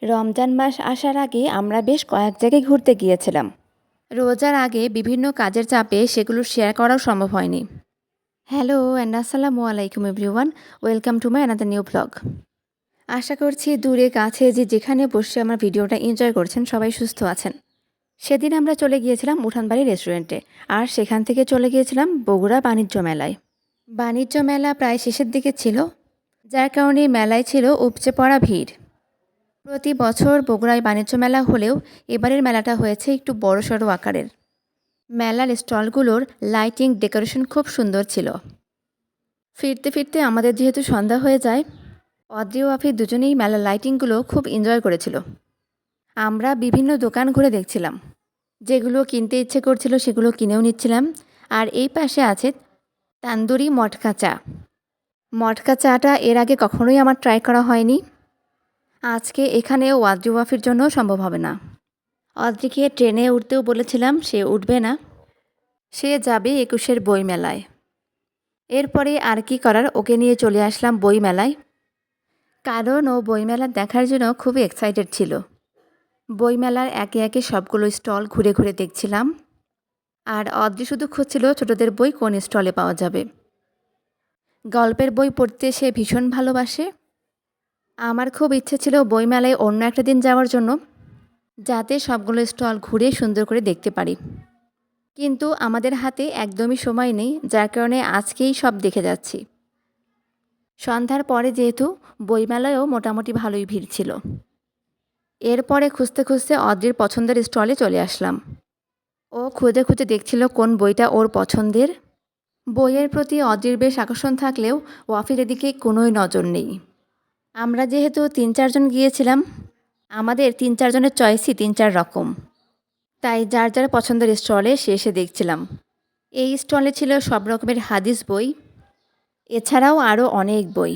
রমজান মাস আসার আগে আমরা বেশ কয়েক জায়গায় ঘুরতে গিয়েছিলাম। রোজার আগে বিভিন্ন কাজের চাপে সেগুলো শেয়ার করাও সম্ভব হয়নি। হ্যালো অ্যান্ড আসসালামু আলাইকুম everyone, welcome to my another new blog. আশা করছি দূরে কাছে যে যেখানে বসে আমার ভিডিওটা এনজয় করছেন সবাই সুস্থ আছেন। সেদিন আমরা চলে গিয়েছিলাম উঠানবাড়ি রেস্টুরেন্টে, আর সেখান থেকে চলে গিয়েছিলাম বগুড়া বাণিজ্য মেলায়। বাণিজ্য মেলা প্রায় শেষের দিকে ছিল, যার কারণে মেলায় ছিল উপচে পড়া ভিড়। প্রতি বছর বগুড়ায় বাণিজ্য মেলা হলেও এবারের মেলাটা হয়েছে একটু বড়সড় আকারের। মেলার স্টলগুলোর লাইটিং ডেকোরেশন খুব সুন্দর ছিল। ফিরতে ফিরতে আমাদের যেহেতু সন্ধ্যা হয়ে যায়, অদ্রি ও আফি দুজনেই মেলার লাইটিংগুলো খুব এনজয় করেছিল। আমরা বিভিন্ন দোকান ঘুরে দেখছিলাম, যেগুলো কিনতে ইচ্ছে করছিল সেগুলো কিনেও নিচ্ছিলাম। আর এই পাশে আছে তান্দুরি মটকা চা। মটকা চাটা এর আগে কখনোই আমার ট্রাই করা হয়নি। আজকে এখানেও অদ্রি ও আফির জন্য সম্ভব হবে না। অদ্রিকে ট্রেনে উঠতেও বলেছিলাম, সে উঠবে না, সে যাবে ২১-এর বইমেলায়। এরপরে আর কি করার, ওকে নিয়ে চলে আসলাম বইমেলায়, কারণ ও বইমেলা দেখার জন্য খুবই এক্সাইটেড ছিল। বইমেলার একে একে সবগুলো স্টল ঘুরে ঘুরে দেখছিলাম, আর অদ্রি শুধু খুঁজছিল ছোটদের বই কোন স্টলে পাওয়া যাবে। গল্পের বই পড়তে সে ভীষণ ভালোবাসে। আমার খুব ইচ্ছে ছিল বইমেলায় অন্য একটা দিন যাওয়ার জন্য, যাতে সবগুলো স্টল ঘুরে সুন্দর করে দেখতে পারি। কিন্তু আমাদের হাতে একদমই সময় নেই, যার কারণে আজকেই সব দেখে যাচ্ছি। সন্ধ্যার পরে যেহেতু বইমেলায়ও মোটামুটি ভালোই ভিড় ছিল। এরপরে খুঁজতে খুঁজতে অদ্রির পছন্দের স্টলে চলে আসলাম। ও খুঁজে খুঁজে দেখছিল কোন বইটা ওর পছন্দের। বইয়ের প্রতি অদ্রির বেশ আকর্ষণ থাকলেও ওয়াফির এদিকে কোনোই নজর নেই। আমরা যেহেতু ৩-৪ জন গিয়েছিলাম, আমাদের ৩-৪ জনের চয়েসই ৩-৪ রকম, তাই যার যার পছন্দের স্টলে সে এসে দেখছিলাম। এই স্টলে ছিল সব রকমের হাদিস বই, এছাড়াও আরও অনেক বই।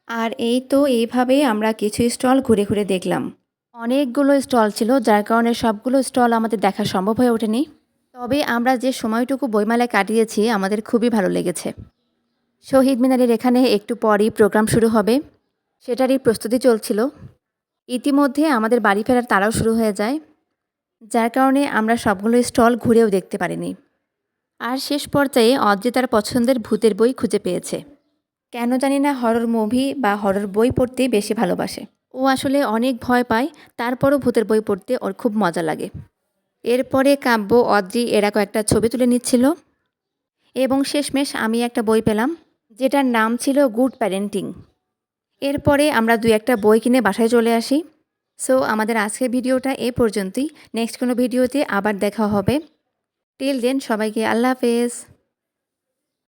আর এই তো এইভাবে আমরা কিছু স্টল ঘুরে ঘুরে দেখলাম। অনেকগুলো স্টল ছিল, যার কারণে সবগুলো স্টল আমাদের দেখা সম্ভব হয়ে ওঠেনি। তবে আমরা যে সময়টুকু বইমেলায় কাটিয়েছি আমাদের খুবই ভালো লেগেছে। শহীদ মিনারের এখানে একটু পরই প্রোগ্রাম শুরু হবে, সেটারই প্রস্তুতি চলছিল। ইতিমধ্যে আমাদের বাড়ি ফেরার তাড়াও শুরু হয়ে যায়, যার কারণে আমরা সবগুলো স্টল ঘুরেও দেখতে পারিনি। আর শেষ পর্যায়ে অদ্রি তার পছন্দের ভূতের বই খুঁজে পেয়েছে। কেন জানি না হরর মুভি বা হরর বই পড়তে বেশি ভালোবাসে। ও আসলে অনেক ভয় পায়, তারপরও ভূতের বই পড়তে ওর খুব মজা লাগে। এরপরে কাব্য, অদ্রি এরা কয়েকটা ছবি তুলে নিচ্ছিল, এবং শেষমেশ আমি একটা বই পেলাম যেটার নাম ছিল গুড প্যারেন্টিং। এরপরে আমরা ২-১টা বই কিনে বাসায় চলে আসি। সো আমাদের আজকের ভিডিওটা এ পর্যন্তই। নেক্সট কোনো ভিডিওতে আবার দেখা হবে। টিল দেন সবাইকে আল্লাহ হাফেজ।